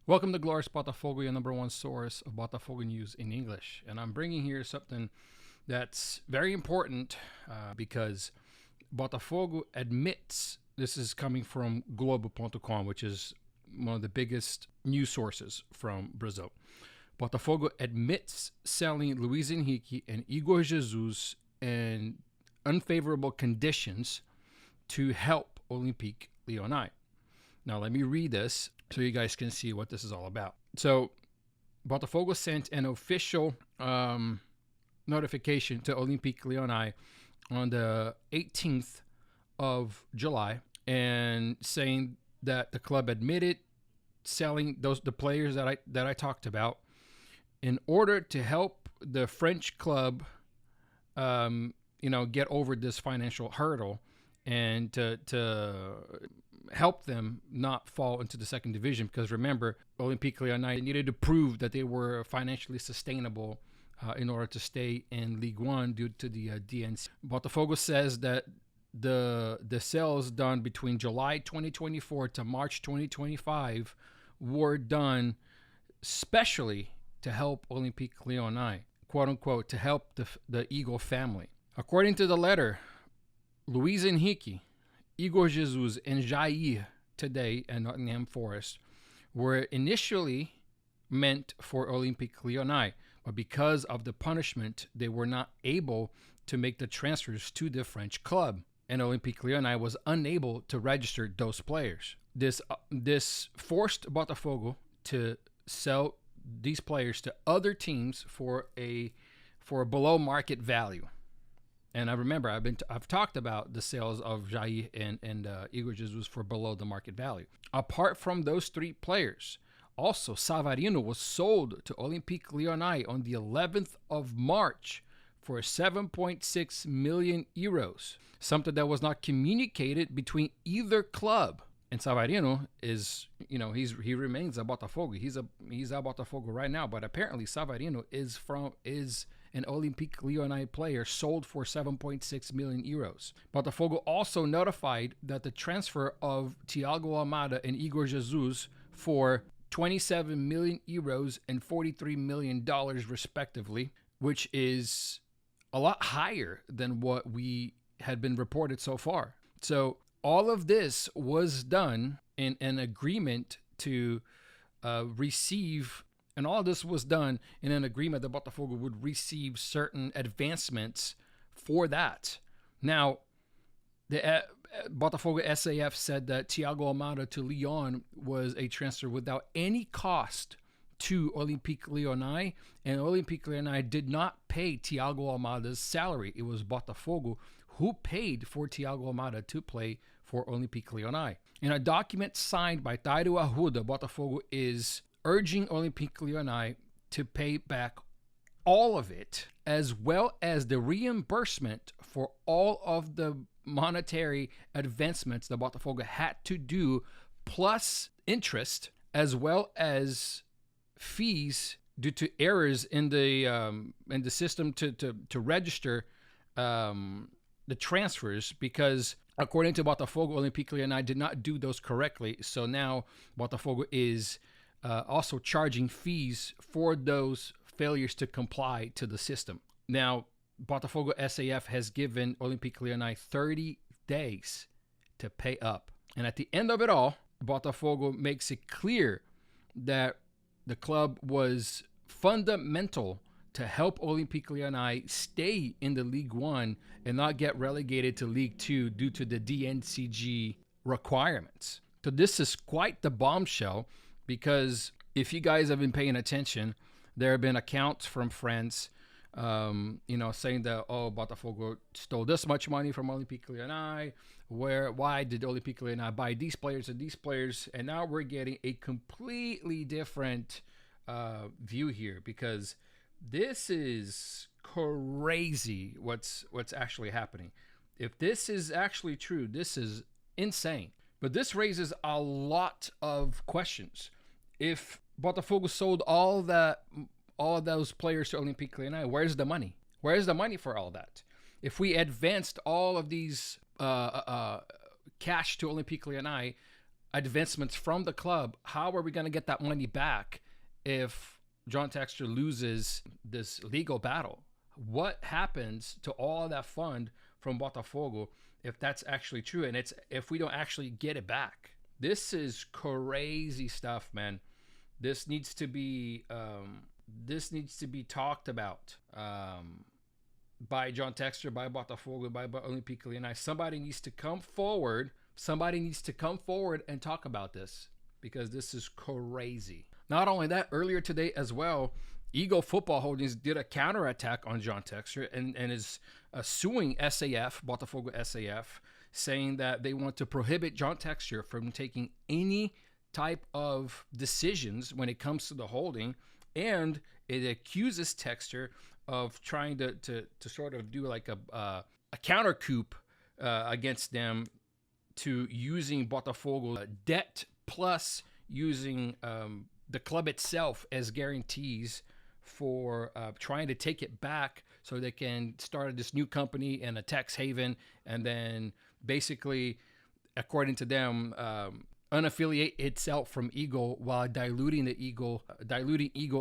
Welcome to Glorious Botafogo, your number one source of Botafogo news in English. And I'm bringing here something that's very important because Botafogo admits, this is coming from Globo.com, which is one of the biggest news sources from Brazil. Botafogo admits selling Luiz Henrique and Igor Jesus in unfavorable conditions to help Olympique Lyonnais. Now, let me read this so you guys can see what this is all about. So, Botafogo sent an official notification to Olympique Lyonnais on the 18th of July and saying that the club admitted selling the players that I talked about in order to help the French club get over this financial hurdle and to help them not fall into the second division. Because remember, Olympique Lyonnais needed to prove that they were financially sustainable in order to stay in Ligue 1 due to the DNC. Botafogo says that the sales done between July 2024 to March 2025 were done specially to help Olympique Lyonnais, quote unquote, to help the Eagle family. According to the letter, Luiz Henrique, Igor Jesus, and Jair today at Nottingham Forest were initially meant for Olympique Lyonnais, but because of the punishment, they were not able to make the transfers to the French club, and Olympique Lyonnais was unable to register those players. This forced Botafogo to sell these players to other teams for a below market value. And I remember I've talked about the sales of Jair and Igor Jesus for below the market value. Apart from those three players, also Savarino was sold to Olympique Lyonnais on the 11th of March for 7.6 million euros, something that was not communicated between either club. And Savarino is, he remains a Botafogo. He's a Botafogo right now, but apparently Savarino is an Olympique Lyonnais player sold for 7.6 million euros. Botafogo also notified that the transfer of Thiago Almada and Igor Jesus for 27 million euros and $43 million respectively, which is a lot higher than what we had been reported so far. So all of this was done in an agreement to receive. And all this was done in an agreement that Botafogo would receive certain advancements for that. Now, the Botafogo SAF said that Thiago Almada to Lyon was a transfer without any cost to Olympique Lyonnais, and Olympique Lyonnais did not pay Thiago Almada's salary. It was Botafogo who paid for Thiago Almada to play for Olympique Lyonnais. In a document signed by Tairo Arruda, Botafogo is urging Olympique Lyonnais to pay back all of it, as well as the reimbursement for all of the monetary advancements that Botafogo had to do, plus interest, as well as fees due to errors in the system to register the transfers, because according to Botafogo, Olympique Lyonnais did not do those correctly. So now Botafogo is also charging fees for those failures to comply to the system. Now, Botafogo SAF has given Olympique Lyonnais 30 days to pay up. And at the end of it all, Botafogo makes it clear that the club was fundamental to help Olympique Lyonnais stay in the Ligue 1 and not get relegated to Ligue 2 due to the DNCG requirements. So this is quite the bombshell, because if you guys have been paying attention, there have been accounts from France, saying that, Botafogo stole this much money from Olympique Lyonnais. Why did Olympique Lyonnais buy these players and these players? And now we're getting a completely different view here, because this is crazy what's actually happening. If this is actually true, this is insane. But this raises a lot of questions. If Botafogo sold all of those players to Olympique Lyonnais, where's the money? Where's the money for all that? If we advanced all of these cash to Olympique Lyonnais, advancements from the club. How are we going to get that money back if John Textor loses this legal battle? What happens to all that fund from Botafogo if that's actually true, and it's if we don't actually get it back? This is crazy stuff, man. This needs to be talked about by John Textor, by Botafogo, by Olympique Lyonnais. Somebody needs to come forward. Somebody needs to come forward and talk about this, because this is crazy. Not only that, earlier today as well, Eagle Football Holdings did a counterattack on John Textor and is suing SAF, Botafogo SAF, saying that they want to prohibit John Textor from taking any type of decisions when it comes to the holding, and it accuses Textor of trying to sort of do like a counter coup against them, to using Botafogo debt plus using the club itself as guarantees for trying to take it back so they can start this new company in a tax haven, and then basically, according to them, unaffiliate itself from Eagle while diluting Eagle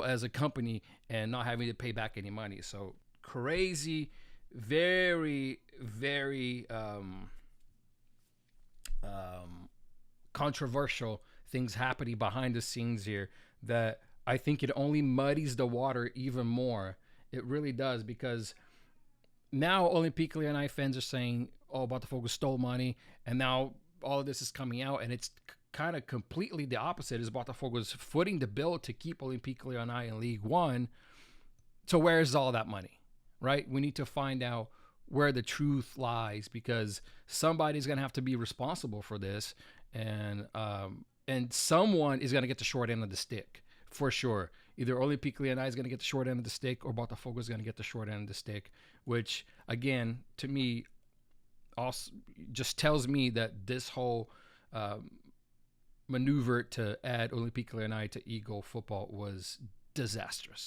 as a company and not having to pay back any money. So crazy, very, very controversial things happening behind the scenes here that I think it only muddies the water even more. It really does, because now Olympique Lyonnais fans are saying, oh, Botafogo stole money, and now all of this is coming out, and it's kind of completely the opposite. Is Botafogo's footing the bill to keep Olympique Lyonnais in League One. So where is all that money, right? We need to find out where the truth lies, because somebody's going to have to be responsible for this, and someone is going to get the short end of the stick for sure. Either Olympique Lyonnais is going to get the short end of the stick, or Botafogo is going to get the short end of the stick, which again, to me, also just tells me that this whole maneuver to add Olympique Lyonnais to Eagle Football was disastrous.